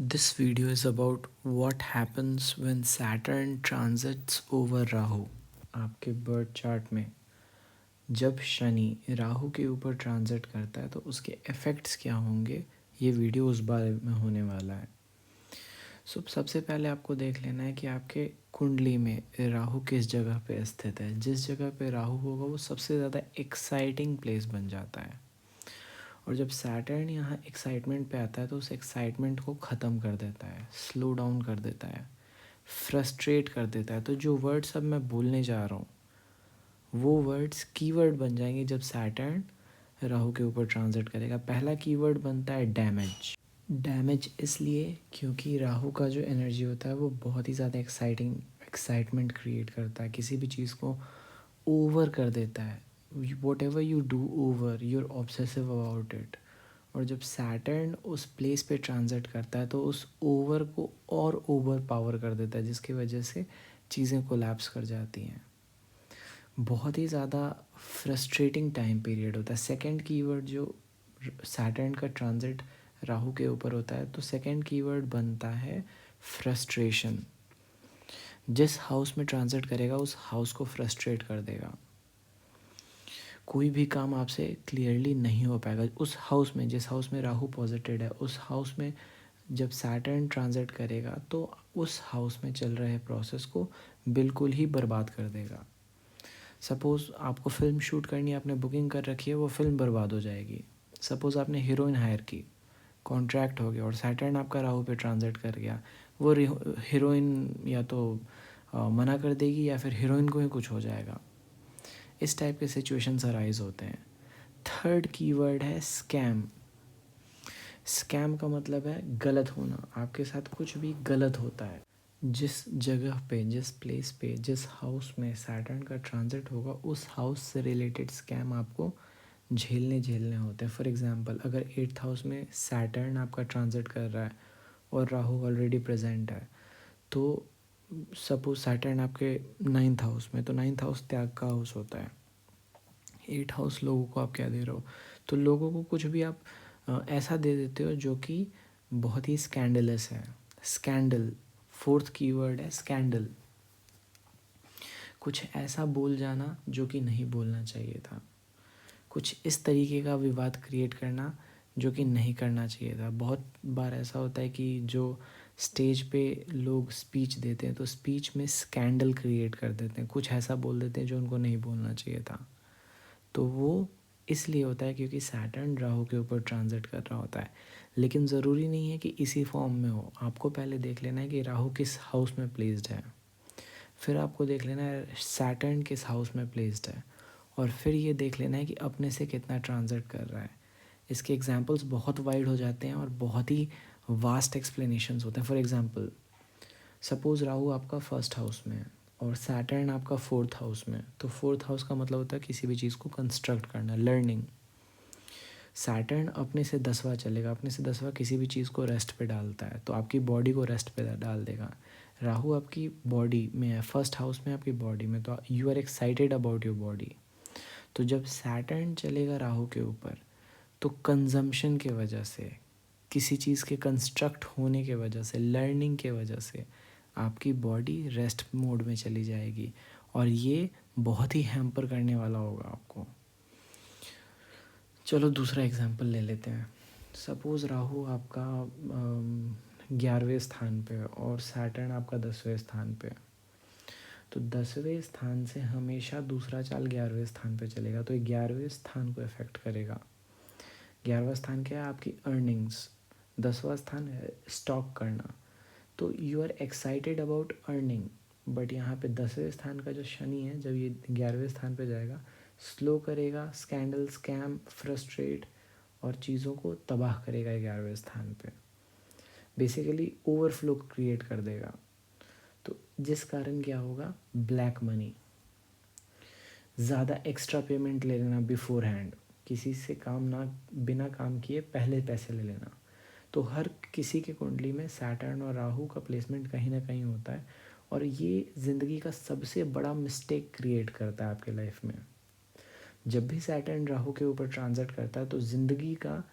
This video is about what happens when Saturn transits over Rahu. आपके birth chart में जब शनि राहु के ऊपर ट्रांजिट करता है तो उसके इफ़ेक्ट्स क्या होंगे, ये वीडियो उस बारे में होने वाला है। सबसे पहले आपको देख लेना है कि आपके कुंडली में राहु किस जगह पे स्थित है। जिस जगह पे राहु होगा वो सबसे ज़्यादा एक्साइटिंग प्लेस बन जाता है, और जब सैटर्न यहाँ एक्साइटमेंट पे आता है तो उस एक्साइटमेंट को ख़त्म कर देता है, स्लो डाउन कर देता है, फ्रस्ट्रेट कर देता है। तो जो वर्ड्स अब मैं बोलने जा रहा हूँ वो वर्ड्स कीवर्ड बन जाएंगे जब सैटर्न राहु के ऊपर ट्रांजिट करेगा। पहला कीवर्ड बनता है डैमेज। डैमेज इसलिए क्योंकि राहु का जो एनर्जी होता है वो बहुत ही ज़्यादा एक्साइटमेंट क्रिएट करता है, किसी भी चीज़ को ओवर कर देता है। Whatever you do over, you are obsessive about it. और जब सैटर्न उस प्लेस पे ट्रांजिट करता है तो उस ओवर को और ओवर पावर कर देता है, जिसकी वजह से चीज़ें कोलैप्स कर जाती हैं। बहुत ही ज़्यादा फ्रस्ट्रेटिंग टाइम पीरियड होता है। सेकंड कीवर्ड जो सैटर्न का ट्रांजिट राहु के ऊपर होता है तो सेकंड कीवर्ड बनता है फ्रस्ट्रेशन। जिस हाउस में ट्रांजिट करेगा उस हाउस को फ्रस्ट्रेट कर देगा। कोई भी काम आपसे क्लियरली नहीं हो पाएगा। उस हाउस में, जिस हाउस में राहु पॉजिटेड है, उस हाउस में जब सैटर्न ट्रांजिट करेगा तो उस हाउस में चल रहे प्रोसेस को बिल्कुल ही बर्बाद कर देगा। सपोज़ आपको फ़िल्म शूट करनी है, आपने बुकिंग कर रखी है, वो फ़िल्म बर्बाद हो जाएगी। सपोज़ आपने हीरोइन हायर की, कॉन्ट्रैक्ट हो गया और सैटर्न आपका राहु पे ट्रांजिट कर गया, वो हीरोइन या तो मना कर देगी या फिर हीरोइन को ही कुछ हो जाएगा। इस टाइप के सिचुएशंस अराइज होते हैं। थर्ड कीवर्ड है स्कैम। स्कैम का मतलब है गलत होना। आपके साथ कुछ भी गलत होता है। जिस जगह पे, जिस प्लेस पे, जिस हाउस में सैटर्न का ट्रांजिट होगा उस हाउस से रिलेटेड स्कैम आपको झेलने होते हैं। फॉर एग्जांपल, अगर 8th हाउस में सैटर्न आपका ट्रांजिट कर रहा है और राहु ऑलरेडी प्रेजेंट है, तो सपोज सैटर्न आपके 9th हाउस में, तो 9th हाउस त्याग का हाउस होता है। 8th हाउस लोगों को आप क्या दे रहे हो, तो लोगों को कुछ भी आप ऐसा दे देते हो जो कि बहुत ही स्कैंडलस है। स्कैंडल, फोर्थ कीवर्ड है स्कैंडल। कुछ ऐसा बोल जाना जो कि नहीं बोलना चाहिए था, कुछ इस तरीके का विवाद क्रिएट करना जो कि नहीं करना चाहिए था। बहुत बार ऐसा होता है कि जो स्टेज पे लोग स्पीच देते हैं तो स्पीच में स्कैंडल क्रिएट कर देते हैं, कुछ ऐसा बोल देते हैं जो उनको नहीं बोलना चाहिए था। तो वो इसलिए होता है क्योंकि सैटर्न राहु के ऊपर ट्रांजिट कर रहा होता है। लेकिन ज़रूरी नहीं है कि इसी फॉर्म में हो। आपको पहले देख लेना है कि राहु किस हाउस में प्लेस्ड है, फिर आपको देख लेना है सैटर्न किस हाउस में प्लेस्ड है, और फिर ये देख लेना है कि अपने से कितना ट्रांजिट कर रहा है। इसके एग्जांपल्स बहुत वाइड हो जाते हैं और बहुत ही वास्ट एक्सप्लेनेशंस होते हैं। फॉर एग्जांपल, सपोज़ राहु आपका फर्स्ट हाउस में है और सैटर्न आपका 4th हाउस में, तो 4th हाउस का मतलब होता है किसी भी चीज़ को कंस्ट्रक्ट करना, लर्निंग। सैटर्न अपने से 10वां चलेगा, अपने से 10वां किसी भी चीज़ को रेस्ट पे डालता है, तो आपकी बॉडी को रेस्ट पे डाल देगा। राहु आपकी बॉडी में है, फर्स्ट हाउस में आपकी बॉडी में, तो you are excited about your body. तो जब सैटर्न चलेगा राहु के ऊपर तो कंजम्पशन के वजह से, किसी चीज़ के कंस्ट्रक्ट होने के वजह से, लर्निंग के वजह से आपकी बॉडी रेस्ट मोड में चली जाएगी, और ये बहुत ही हैम्पर करने वाला होगा आपको। चलो दूसरा एग्जांपल ले लेते हैं। सपोज़ राहु आपका 11वें स्थान पे और सैटर्न आपका 10वें स्थान पे, तो 10वें स्थान से हमेशा दूसरा चाल 11वें स्थान पे चलेगा, तो 11वें स्थान को इफेक्ट करेगा। 11वां स्थान क्या है, आपकी अर्निंग्स। 10वां स्थान है स्टॉक करना। तो you are excited about earning, but यहाँ पे 10वें स्थान का जो शनि है जब ये 11वें स्थान पे जाएगा, स्लो करेगा, स्कैंडल, स्कैम, फ्रस्ट्रेट और चीज़ों को तबाह करेगा 11वें स्थान पे। बेसिकली ओवरफ्लो क्रिएट कर देगा। तो जिस कारण क्या होगा, ब्लैक मनी, ज़्यादा एक्स्ट्रा पेमेंट ले लेना बिफोर हैंड, किसी से काम ना, बिना काम किए पहले पैसे ले लेना। तो हर किसी के कुंडली में सैटर्न और राहु का प्लेसमेंट कहीं ना कहीं होता है, और ये ज़िंदगी का सबसे बड़ा मिस्टेक क्रिएट करता है आपके लाइफ में। जब भी सैटर्न राहु के ऊपर ट्रांजिट करता है तो ज़िंदगी का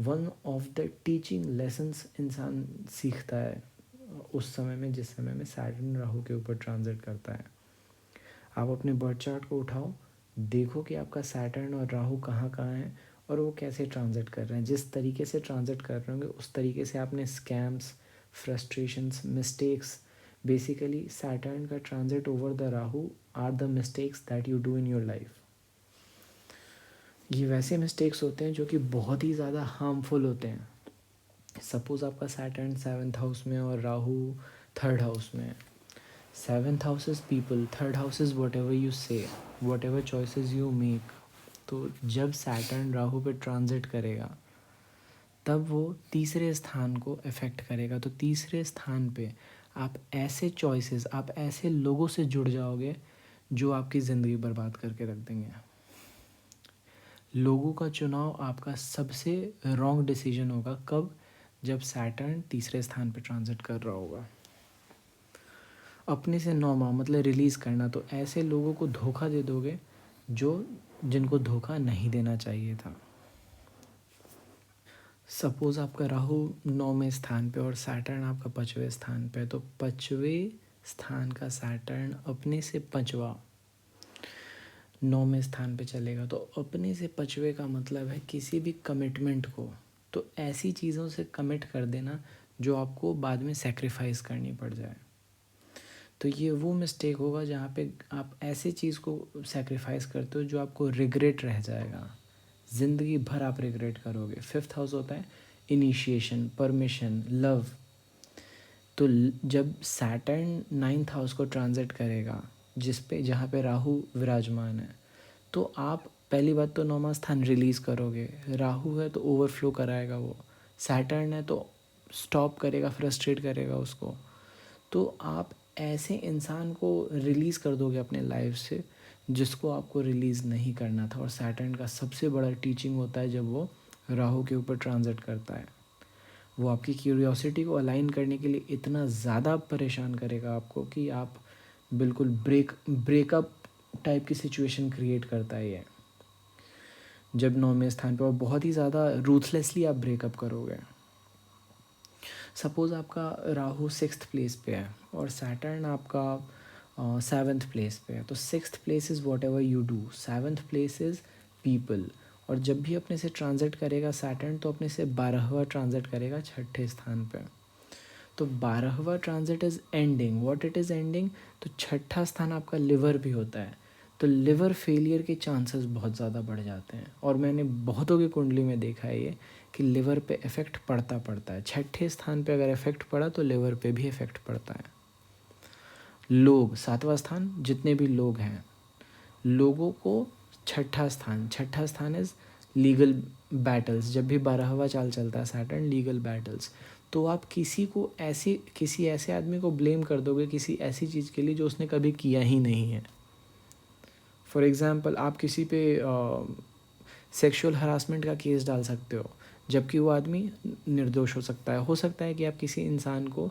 one of the teaching lessons इंसान सीखता है उस समय में जिस समय में सैटर्न राहु के ऊपर ट्रांजिट करता है। आप अपने बर्थ चार्ट को उठाओ, देखो कि आपका सैटर्न और राहु कहाँ कहाँ है और वो कैसे ट्रांजिट कर रहे हैं। जिस तरीके से ट्रांजिट कर रहे होंगे उस तरीके से आपने scams, frustrations, mistakes, basically Saturn का transit over the Rahu are the mistakes that you do in your life. ये वैसे मिस्टेक्स होते हैं जो कि बहुत ही ज़्यादा हार्मफुल होते हैं। सपोज़ आपका सैटर्न 7th हाउस में और राहु 3rd हाउस में है। 7th house is people, 3rd house is whatever you say, whatever choices you make. तो जब सैटर्न राहु पे ट्रांजिट करेगा तब वो तीसरे स्थान को अफेक्ट करेगा। तो तीसरे स्थान पे आप ऐसे चॉइसेस, आप ऐसे लोगों से जुड़ जाओगे जो आपकी ज़िंदगी बर्बाद करके रख देंगे। लोगों का चुनाव आपका सबसे रॉन्ग डिसीजन होगा। कब? जब सैटर्न तीसरे स्थान पे ट्रांजिट कर रहा होगा। अपने से नौ माह मतलब रिलीज़ करना, तो ऐसे लोगों को धोखा दे दोगे जिनको धोखा नहीं देना चाहिए था। सपोज़ आपका राहु 9वें स्थान पे और सैटर्न आपका 5वें स्थान पे, तो 5वें स्थान का सैटर्न अपने से 5वां 9वें स्थान पे चलेगा। तो अपने से 5वें का मतलब है किसी भी कमिटमेंट को, तो ऐसी चीज़ों से कमिट कर देना जो आपको बाद में सेक्रीफाइस करनी पड़ जाए। तो ये वो मिस्टेक होगा जहाँ पे आप ऐसे चीज़ को सेक्रीफाइस करते हो जो आपको रिग्रेट रह जाएगा, ज़िंदगी भर आप रिग्रेट करोगे। 5th हाउस होता है इनिशिएशन, परमिशन, लव। तो जब सैटर्न 9th हाउस को ट्रांजिट करेगा जहाँ पे राहु विराजमान है, तो आप पहली बात तो 9वां स्थान रिलीज़ करोगे। राहु है तो ओवरफ्लो कराएगा वो, सैटर्न है तो स्टॉप करेगा, फ्रस्ट्रेट करेगा उसको। तो आप ऐसे इंसान को रिलीज़ कर दोगे अपने लाइफ से जिसको आपको रिलीज़ नहीं करना था। और सैटर्न का सबसे बड़ा टीचिंग होता है जब वो राहु के ऊपर ट्रांजिट करता है, वो आपकी क्यूरियोसिटी को अलाइन करने के लिए इतना ज़्यादा परेशान करेगा आपको कि आप बिल्कुल ब्रेकअप टाइप की सिचुएशन क्रिएट करता है ये। जब 9वें स्थान पर बहुत ही ज़्यादा रूथलेसली आप ब्रेकअप करोगे। सपोज़ आपका राहु 6th प्लेस पे है और सैटर्न आपका 7th प्लेस पे है, तो 6th place is what ever you do, 7th place is people. और जब भी अपने से ट्रांजिट करेगा सैटर्न तो अपने से 12वां ट्रांजिट करेगा 6ठे स्थान पे। तो 12वां transit is ending, what it is ending, तो 6ठा स्थान आपका लिवर भी होता है। तो लिवर फेलियर के चांसेस बहुत ज़्यादा बढ़ जाते हैं और मैंने बहुतों की कुंडली में देखा है ये कि लिवर पे इफ़ेक्ट पड़ता है। 6ठे स्थान पे अगर इफ़ेक्ट पड़ा तो लिवर पे भी इफ़ेक्ट पड़ता है। लोग, 7वां स्थान, जितने भी लोग हैं, लोगों को छठा स्थान इज़ लीगल बैटल्स। जब भी 12वां चाल चलता है सैटर्न, लीगल बैटल्स, तो आप किसी ऐसे आदमी को ब्लेम कर दोगे किसी ऐसी चीज़ के लिए जो उसने कभी किया ही नहीं है। फॉर एग्ज़ाम्पल आप किसी पे सेक्सुअल हरासमेंट का केस डाल सकते हो जबकि वो आदमी निर्दोष हो सकता है। हो सकता है कि आप किसी इंसान को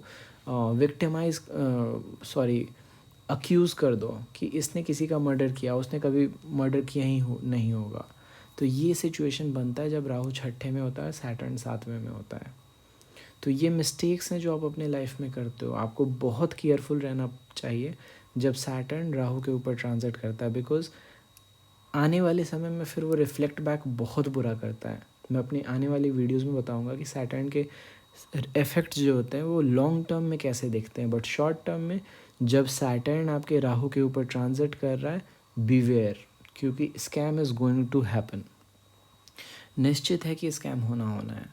अक्यूज़ कर दो कि इसने किसी का मर्डर किया, उसने कभी मर्डर किया ही नहीं होगा। तो ये सिचुएशन बनता है जब राहु 6ठे में होता है, सैटर्न 7वें में होता है। तो ये मिस्टेक्स हैं जो आप अपने लाइफ में करते हो। आपको बहुत केयरफुल रहना चाहिए जब सैटर्न राहु के ऊपर ट्रांजिट करता है, बिकॉज आने वाले समय में फिर वो रिफ्लेक्ट बैक बहुत बुरा करता है। मैं अपनी आने वाली वीडियोस में बताऊंगा कि सैटर्न के इफ़ेक्ट्स जो होते हैं वो लॉन्ग टर्म में कैसे दिखते हैं, बट शॉर्ट टर्म में जब सैटर्न आपके राहु के ऊपर ट्रांजिट कर रहा है, बीवेयर, क्योंकि scam is going to happen. निश्चित है कि स्कैम होना है,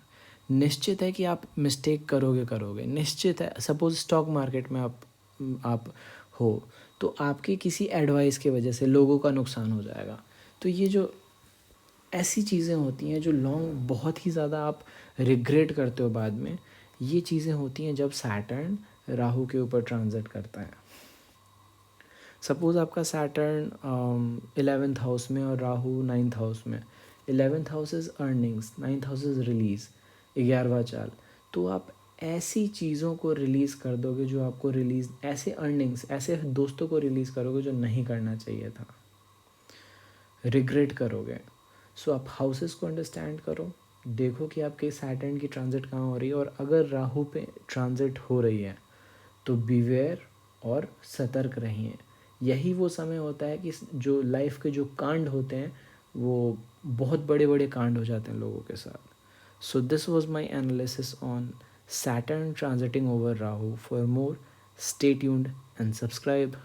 निश्चित है कि आप मिस्टेक करोगे, निश्चित है। सपोज स्टॉक मार्केट में आप हो तो आपके किसी एडवाइस की वजह से लोगों का नुकसान हो जाएगा। तो ये जो ऐसी चीज़ें होती हैं जो बहुत ही ज़्यादा आप रिग्रेट करते हो बाद में, ये चीज़ें होती हैं जब सैटर्न राहु के ऊपर ट्रांजिट करता है। सपोज़ आपका सैटर्न 11th हाउस में और राहु 9th हाउस में। 11th house is earnings, 9th house is release, 11वां चाल। तो आप ऐसी चीज़ों को रिलीज़ कर दोगे जो आपको रिलीज़, ऐसे अर्निंग्स, ऐसे दोस्तों को रिलीज़ करोगे जो नहीं करना चाहिए था, रिग्रेट करोगे। सो आप हाउसेस को अंडरस्टैंड करो, देखो कि आपके सैटर्न की ट्रांजिट कहाँ हो रही है, और अगर राहु पे ट्रांजिट हो रही है तो बीवेयर और सतर्क रहिए। यही वो समय होता है कि जो लाइफ के जो कांड होते हैं वो बहुत बड़े बड़े कांड हो जाते हैं लोगों के साथ। So this was my analysis on Saturn transiting over Rahu. For more, stay tuned and subscribe.